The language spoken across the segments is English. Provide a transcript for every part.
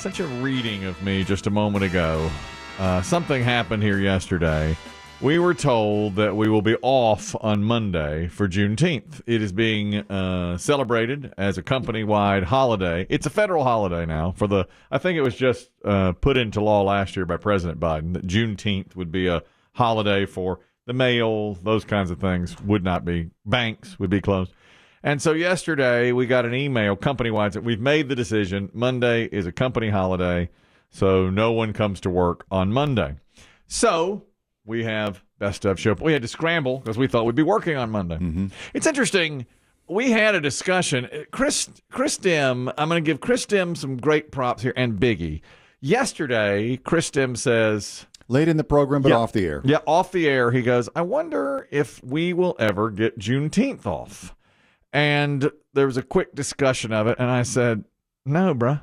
such a reading of me just a moment ago. Something happened here yesterday. We were told that we will be off on Monday for Juneteenth. It is being celebrated as a company-wide holiday. It's a federal holiday now. I think it was just put into law last year by President Biden that Juneteenth would be a holiday for the mail, those kinds of things would not be. Banks would be closed. And so yesterday we got an email company-wide that we've made the decision. Monday is a company holiday, so no one comes to work on Monday. So we have Best Of Show. We had to scramble because we thought we'd be working on Monday. Mm-hmm. It's interesting. We had a discussion. Chris Demm, I'm going to give Chris Demm some great props here, and Biggie. Yesterday, Chris Demm says... Late in the program, but off the air. Yeah, off the air. He goes, I wonder if we will ever get Juneteenth off. And there was a quick discussion of it, and I said, no, bruh.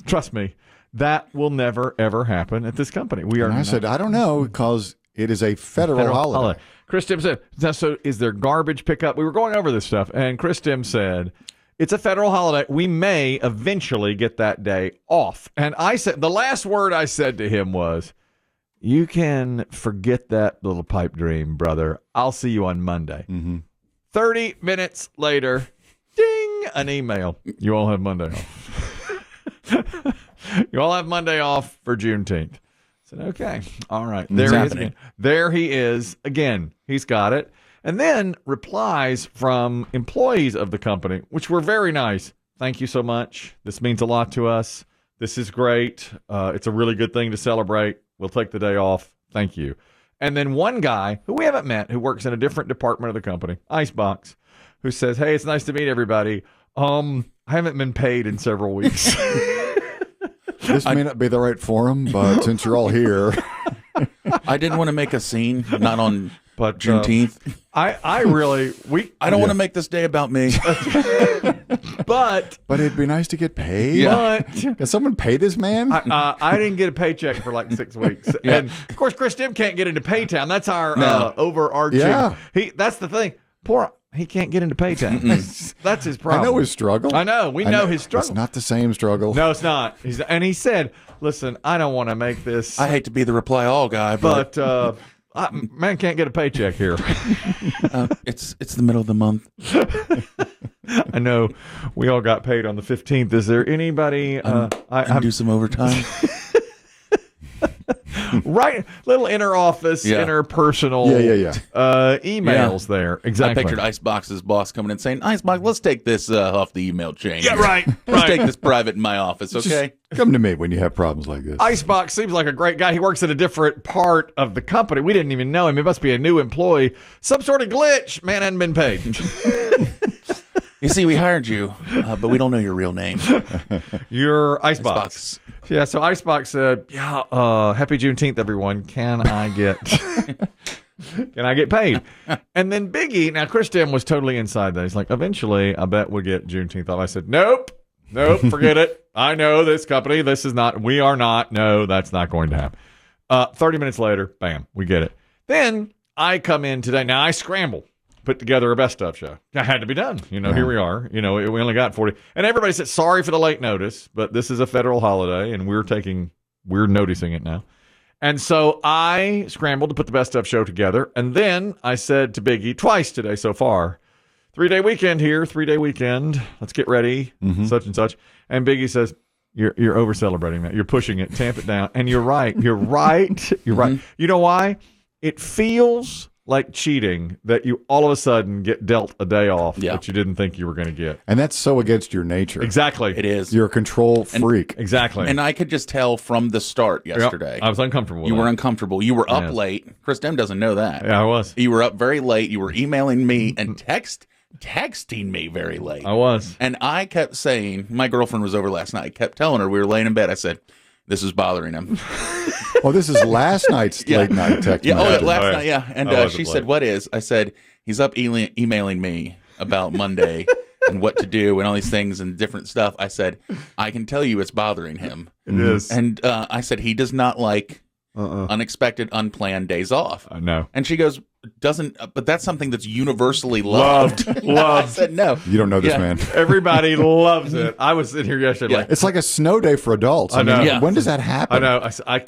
Trust me, that will never, ever happen at this company. I said, I don't know, because it is a federal holiday. Chris Demm said, so is there garbage pickup? We were going over this stuff, and Chris Demm said, it's a federal holiday. We may eventually get that day off. And I said, the last word I said to him was, you can forget that little pipe dream, brother. I'll see you on Monday. Mm-hmm. 30 minutes later, ding, an email. You all have Monday off. You all have Monday off for Juneteenth. I said, okay, all right. There he is again. There he is again. He's got it. And then replies from employees of the company, which were very nice. Thank you so much. This means a lot to us. This is great. It's a really good thing to celebrate. We'll take the day off. Thank you. And then one guy who we haven't met, who works in a different department of the company, Icebox, who says, hey, it's nice to meet everybody. I haven't been paid in several weeks. This may not be the right forum, but since you're all here. I didn't want to make a scene, not on Juneteenth. I don't want to make this day about me. But it'd be nice to get paid. Yeah. Can someone pay this man? I didn't get a paycheck for like 6 weeks. Yeah. And of course, Chris Demm can't get into Paytown. That's our overarching. Yeah. That's the thing. He can't get into Paytown. That's his problem. I know his struggle. I know. We know his struggle. It's not the same struggle. No, it's not. And he said, listen, I don't want to make this. I hate to be the reply all guy, but man can't get a paycheck here. It's the middle of the month. I know we all got paid on the 15th. Is there anybody? I do some overtime. Right, little interpersonal emails there. Exactly. I pictured Icebox's boss coming in saying, Icebox, let's take this off the email chain. Yeah, right. Let's take this private in my office, okay? Just come to me when you have problems like this. Icebox seems like a great guy. He works at a different part of the company. We didn't even know him. He must be a new employee. Some sort of glitch. Man hadn't been paid. You see, we hired you, but we don't know your real name. You're Icebox. Yeah, so Icebox said, happy Juneteenth, everyone. Can I get paid? And then Biggie, now Chris Demm was totally inside that. He's like, eventually, I bet we'll get Juneteenth off. I said, nope, forget it. I know this company. We are not. No, that's not going to happen. 30 minutes later, bam, we get it. Then I come in today. Now I scramble. Put together a Best Of show. It had to be done. Here we are. We only got 40. And everybody said, sorry for the late notice, but this is a federal holiday, and we're noticing it now. And so I scrambled to put the Best Of show together. And then I said to Biggie, twice today so far, 3-day weekend here, 3-day weekend. Let's get ready, such and such. And Biggie says, you're over-celebrating that. You're pushing it. Tamp it down. And you're right. You're right. You know why? It feels like cheating that you all of a sudden get dealt a day off that you didn't think you were going to get. And that's so against your nature. Exactly. It is. You're a control freak. Exactly. And I could just tell from the start yesterday. Yep. I was uncomfortable with You were uncomfortable. You were up late. Chris Demm doesn't know that. Yeah, I was. You were up very late. You were emailing me and texting me very late. I was. And I kept saying, my girlfriend was over last night. I kept telling her, we were laying in bed. I said, this is bothering him. Oh, this is last night's late night text. Last night, yeah. And she said, what is? I said, he's up emailing me about Monday and what to do and all these things and different stuff. I said, I can tell you it's bothering him. It is. And I said, he does not like unexpected, unplanned days off. I know. And she goes, doesn't, but that's something that's universally loved. I said no. You don't know this man. Everybody loves it. I was sitting here yesterday like, It's like a snow day for adults. I know. mean, when does that happen? I know. I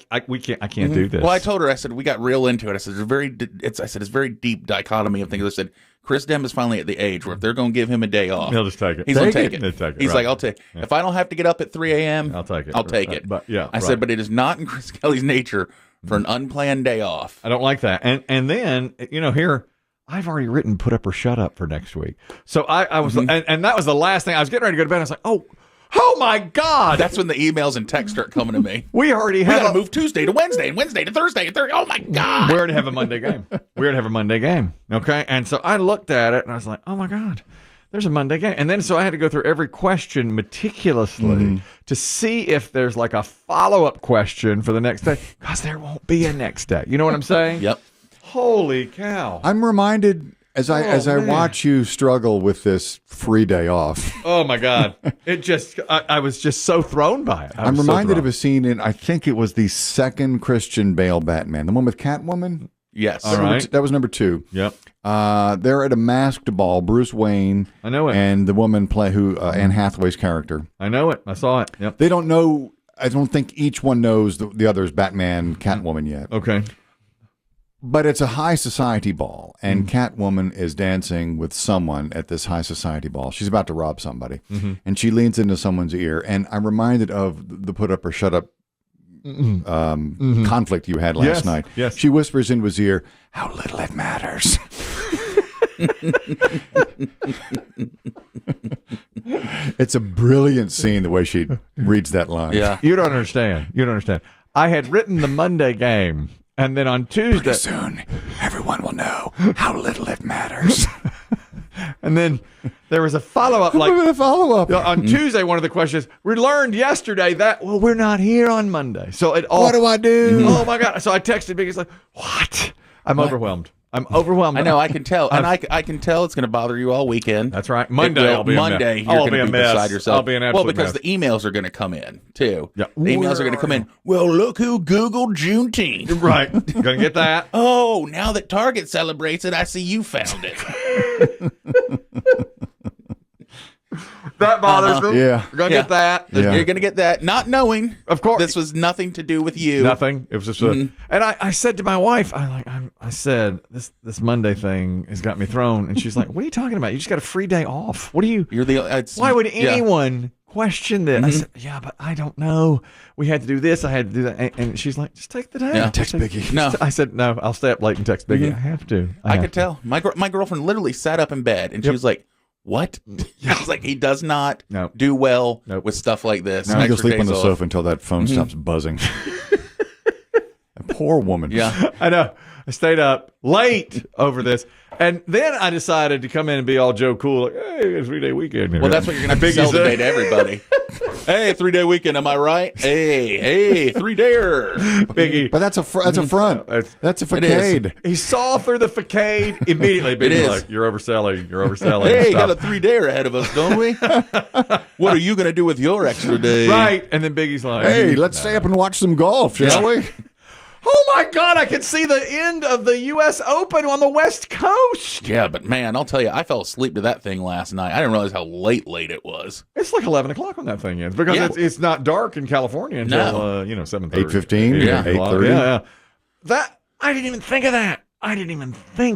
can't do this. Well, I told her, I said, we got real into it. I said, it's very deep dichotomy of things. I said, Chris Demm is finally at the age where if they're going to give him a day off, he'll just take it. He's going to take it. He'll take it. He's right. like, I'll take it. If I don't have to get up at 3 a.m., I'll take it. I'll take it. But yeah, I said, but it is not in Chris Kelly's nature for an unplanned day off. I don't like that. And then, here, I've already written Put Up or Shut Up for next week. So I was, and that was the last thing. I was getting ready to go to bed. I was like, oh my God. That's when the emails and texts start coming to me. We already We have got to move Tuesday to Wednesday and Wednesday to Thursday and Thursday. Oh my God. We already have a Monday game. Okay. And so I looked at it and I was like, oh my God, there's a Monday game. And then so I had to go through every question meticulously to see if there's like a follow-up question for the next day, because there won't be a next day. You know what I'm saying? Yep. Holy cow. I'm reminded as I watch you struggle with this free day off. Oh my God. I was just so thrown by it. I'm reminded of a scene in, I think it was the second Christian Bale Batman, the one with Catwoman. Yes. All right. That was number 2. Yep. They're at a masked ball, Bruce Wayne. I know it. And the woman Anne Hathaway's character. I know it. I saw it. Yep. They don't know, I don't think each one knows the other's Batman, Catwoman yet. Okay. But it's a high society ball, and Catwoman is dancing with someone at this high society ball. She's about to rob somebody, and she leans into someone's ear. And I'm reminded of the Put Up or Shut Up conflict you had last night. Yes. She whispers into his ear, "How little it matters." It's a brilliant scene the way she reads that line. Yeah. You don't understand. I had written the Monday game. And then on Tuesday, Pretty soon, everyone will know how little it matters. and then there was a follow-up. Like a follow-up. On Tuesday, one of the questions, we learned yesterday that, we're not here on Monday. So what do I do? Oh, my God. So I texted Biggie. He's like, what? I'm overwhelmed. I'm overwhelmed. I know, I can tell. And I can tell it's going to bother you all weekend. That's right. Monday, I'll be Monday, a mess. you're I'll going to be mess. beside yourself. I'll be an absolute because mess. the emails are going to come in, too. Yeah. The emails are going to come in. Well, look who Googled Juneteenth. Right. Gonna get that. Oh, now that Target celebrates it, I see you found it. That bothers me. Yeah. We're gonna get that. Yeah. You're going to get that, not knowing. Of course. This was nothing to do with you. Nothing. It was just and I said to my wife, I said, this Monday thing has got me thrown. And she's like, what are you talking about? You just got a free day off. What are you? Why would anyone question this? I said, yeah, but I don't know. We had to do this. I had to do that. And she's like, just take the day. Yeah. Text Biggie. No. I said, no, I'll stay up late and text Biggie. I have to. I could tell. My girlfriend literally sat up in bed and she was like, what? I was like, he does not do well with stuff like this. Now he'll sleep on the sofa until that phone stops buzzing. A poor woman. Yeah. I know. I stayed up late over this. And then I decided to come in and be all Joe Cool, like, hey, it's a 3-day weekend. Well, that's what you're going to have to sell today to everybody. Hey, 3-day weekend, am I right? Hey, 3-dayer. Biggie. But that's a front. That's a facade. He saw through the facade immediately. Biggie's like, you're overselling. Hey, got a 3-dayer ahead of us, don't we? What are you going to do with your extra day? Right. And then Biggie's like, hey, let's stay up and watch some golf, shall we? Oh, my God, I can see the end of the U.S. Open on the West Coast. Yeah, but, man, I'll tell you, I fell asleep to that thing last night. I didn't realize how late it was. It's like 11 o'clock when that thing ends because it's not dark in California until, 7:30. 8:15? Yeah. 8:30? Yeah. I didn't even think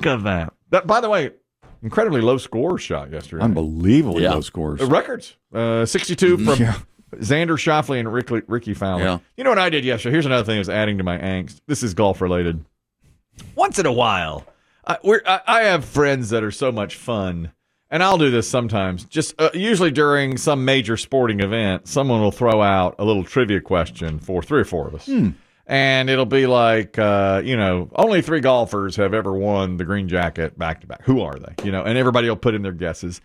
of that. That, by the way, incredibly low score shot yesterday. Unbelievably low scores. Records. 62 from Xander Schauffele and Ricky Fowler. Yeah. You know what I did yesterday? Here's another thing that's adding to my angst. This is golf related. Once in a while, I have friends that are so much fun, and I'll do this sometimes. Just usually during some major sporting event, someone will throw out a little trivia question for 3 or 4 of us. And it'll be like, only 3 golfers have ever won the green jacket back to back. Who are they? And everybody will put in their guesses.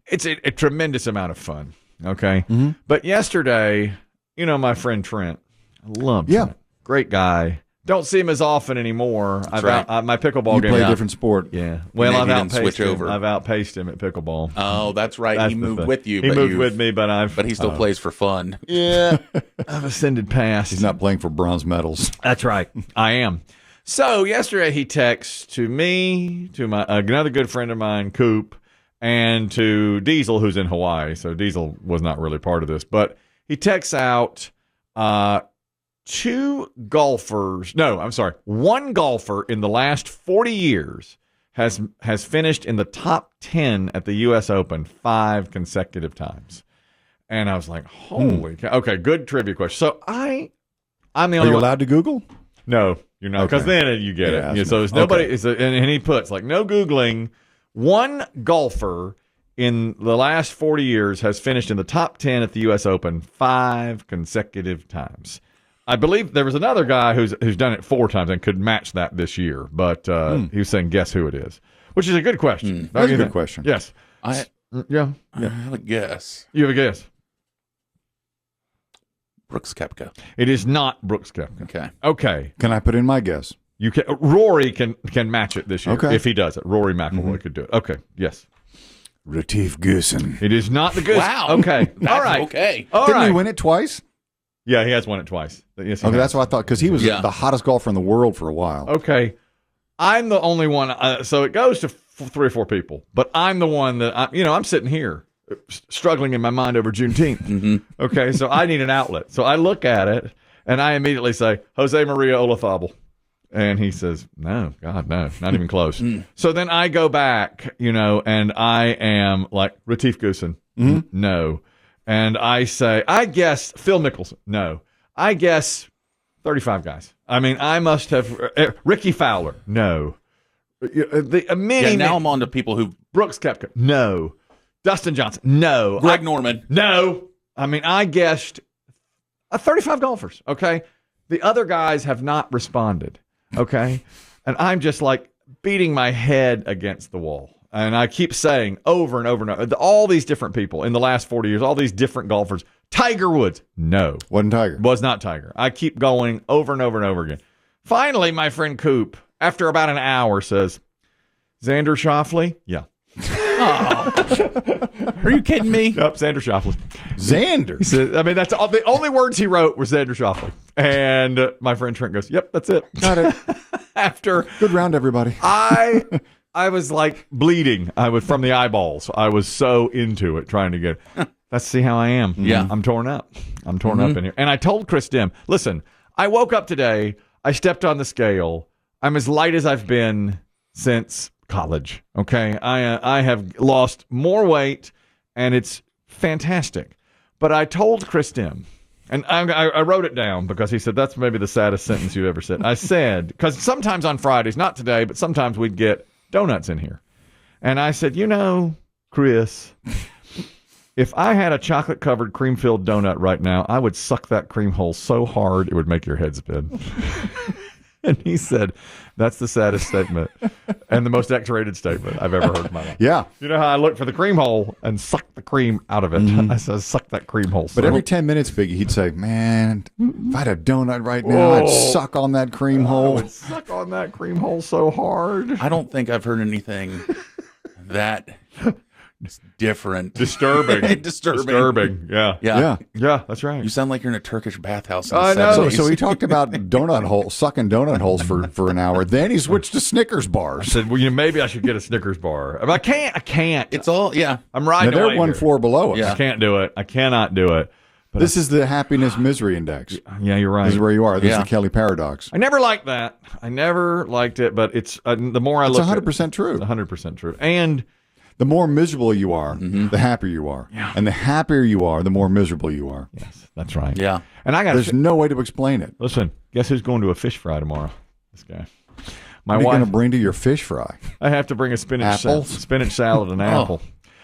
It's a tremendous amount of fun. Okay. But yesterday, my friend Trent, I love Trent. Great guy. Don't see him as often anymore. My pickleball game. Play a different sport. Yeah. Well, I've outpaced him. I've outpaced him at pickleball. Oh, that's right. He moved with you. He moved with me, but he still plays for fun. Yeah. I've ascended past. He's not playing for bronze medals. That's right. I am. So yesterday he texts to me, to my another good friend of mine, Coop, and to Diesel, who's in Hawaii. So Diesel was not really part of this, but he texts out one golfer in the last 40 years has finished in the top 10 at the U.S. Open 5 consecutive times. And I was like, holy cow. Okay, good trivia question. So I'm the only one. Are you allowed to Google? No, you're not. Because then you get it. So it's nobody. And he puts, like, no Googling. One golfer in the last 40 years has finished in the top 10 at the U.S. Open 5 consecutive times. I believe there was another guy who's done it 4 times and could match that this year, but he was saying, guess who it is, which is a good question. That's a good question. Yes. I have a guess. You have a guess? Brooks Koepka. It is not Brooks Koepka. Okay. Can I put in my guess? You can. Rory can match it this year if he does it. Rory McIlroy could do it. Okay. Yes. Retief Goosen. It is not the Goosen. Wow. Okay. All right. Okay. All Didn't right. he win it twice? Yeah, he has won it twice. Yes, Okay, that's what I thought, because he was the hottest golfer in the world for a while. Okay. I'm the only one. So it goes to 3 or 4 people, but I'm the one that I'm sitting here struggling in my mind over Juneteenth. Okay, so I need an outlet. So I look at it and I immediately say Jose Maria Olazabal, and he says, "No, God, no, not even close." So then I go back, and I am like Retief Goosen, no, and I say, I guess Phil Mickelson, no, I guess 35 guys. I mean, I must have Ricky Fowler, no. Now I'm on to people who Brooks Koepka, no. Dustin Johnson, no. Greg Norman, no. I mean, I guessed 35 golfers, okay? The other guys have not responded, okay? And I'm just like beating my head against the wall. And I keep saying over and over and over, all these different people in the last 40 years, all these different golfers. Tiger Woods, no. Wasn't Tiger. Was not Tiger. I keep going over and over and over again. Finally, my friend Coop, after about an hour, says, Xander Schauffele? Yeah. Are you kidding me? Yep, Xander Schauffele. Xander. He said, I mean, that's all, the only words he wrote were Xander Schauffele. And my friend Trent goes, yep, that's it. Got it. After Good round, everybody. I was like bleeding. I was from the eyeballs. I was so into it, trying to get it. Let's see how I am. Yeah. I'm torn up. I'm torn up in here. And I told Chris Demm, listen, I woke up today. I stepped on the scale. I'm as light as I've been since college. Okay. I have lost more weight, and it's fantastic. But I told Chris Demm, and I wrote it down because he said, that's maybe the saddest sentence you've ever said. I said, because sometimes on Fridays, not today, but sometimes we'd get donuts in here. And I said, Chris, if I had a chocolate-covered cream-filled donut right now, I would suck that cream hole so hard it would make your head spin. And he said, that's the saddest statement and the most X-rated statement I've ever heard in my life. Yeah. You know how I look for the cream hole and suck the cream out of it? I said, suck that cream hole. But every 10 minutes, Biggie, he'd say, man, if I had a donut right now, I'd suck on that cream hole. I would suck on that cream hole so hard. I don't think I've heard anything that different. Disturbing. Disturbing. Yeah, that's right. You sound like you're in a Turkish bathhouse. In I the know. 70s. So he talked about sucking donut holes for an hour. Then he switched to Snickers I bars. said, well, maybe I should get a Snickers bar. I can't. It's all, I'm riding Now, away they're one here. floor below us. Yeah. I can't do it. I cannot do it. But This is the happiness misery index. yeah, you're right. This is where you are. This is Yeah. the Kelly paradox. I never liked that. I never liked it, but it's the more I It's look at 100% true. it's 100% true. And The more miserable you are, the happier you are. Yeah. And the happier you are, the more miserable you are. yes, that's right. Yeah. And I got There's no way to explain it. listen, guess who's going to a fish fry tomorrow? This guy. My What are you going wife. to bring to your fish fry? I have to bring a spinach Apples? salad and apple.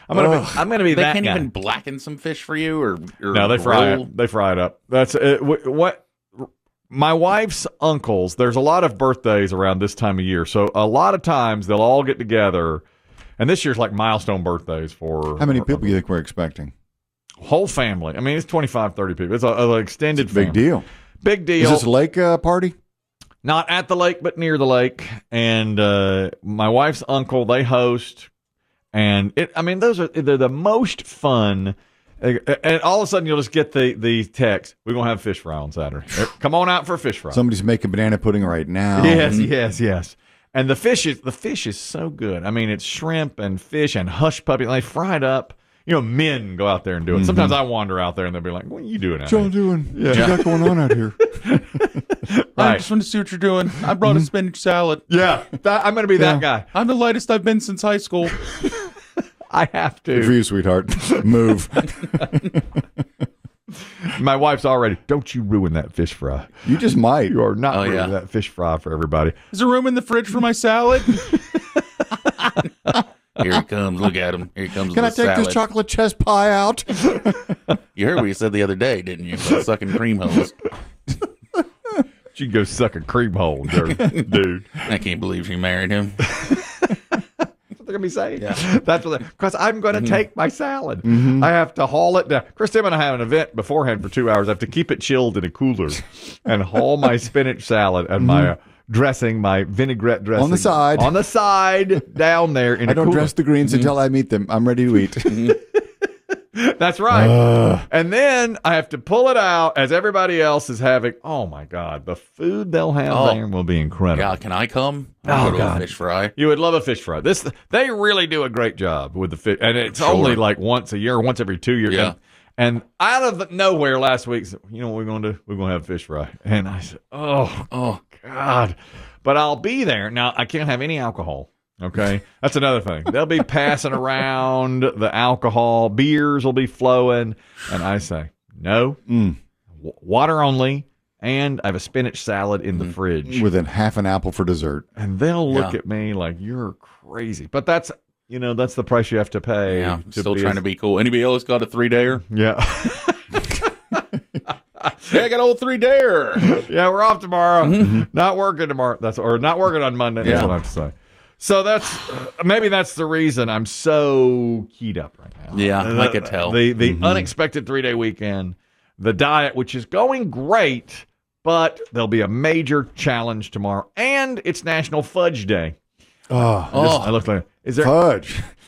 I'm gonna be They that can't guy. even blacken some fish for you, or No, they fry roll? it. They fry it up. That's it. What my wife's uncles. There's a lot of birthdays around this time of year, so a lot of times they'll all get together. And this year's like milestone birthdays for How many people do you think we're expecting? whole family. I mean, it's 25, 30 people. It's an extended Big family. deal. Big deal. Is this a lake party? Not at the lake, but near the lake. And my wife's uncle, they host. And they're the most fun. And all of a sudden, you'll just get the text, we're going to have fish fry on Saturday. Come on out for a fish fry. Somebody's making banana pudding right now. Yes. And the fish is so good. I mean, it's shrimp and fish and hush puppy. They fry it up. Men go out there and do it. Sometimes I wander out there and they'll be like, what are you doing out What y'all here? doing? What you got going on out here? I just want to see what you're doing. I brought a spinach salad. Yeah, I'm going to be that guy. I'm the lightest I've been since high school. I have to. Good for you, sweetheart. Move. My wife's already, don't you ruin that fish fry. You just might. You are not ruining that fish fry for everybody. Is there room in the fridge for my salad? Here he comes. Look at him. Here he comes. Can I with take salad. this chocolate chess pie out? You heard what you said the other day, didn't you? About sucking cream hose. You can go suck a cream hole, dude. I can't believe she married him. What they're gonna be saying? Yeah. That's what because I'm going to take my salad. I have to haul it down. Chris, Tim and I have an event beforehand for 2 hours. I have to keep it chilled in a cooler and haul my spinach salad and my dressing, my vinaigrette dressing On the side down there in I a don't cooler. dress the greens until I meet them. I'm ready to eat. That's right. And then I have to pull it out as everybody else is having. Oh my God, the food they'll have there will be incredible. God, can I come? Oh, Go to God. a fish fry. You would love a fish fry. They really do a great job with the fish, and it's only like once a year, once every 2 years. Yeah. And out of nowhere last week, you know what we're going to do? We're going to have a fish fry. And I said, oh God. But I'll be there. Now, I can't have any alcohol. Okay. That's another thing. They'll be passing around the alcohol. Beers will be flowing. And I say, no, water only. And I have a spinach salad in the fridge. With half an apple for dessert. And they'll look at me like, you're crazy. But that's the price you have to pay. Yeah, still trying to be cool. Anybody else got a 3-dayer? Yeah. Yeah, I got an old 3-dayer. Yeah, we're off tomorrow. Not working tomorrow. Not working on Monday. That's what I have to say. So maybe that's the reason I'm so keyed up right now. Yeah, I could tell. The unexpected 3-day weekend, the diet, which is going great, but there'll be a major challenge tomorrow, and it's National Fudge Day. I I looked like, is there fudge.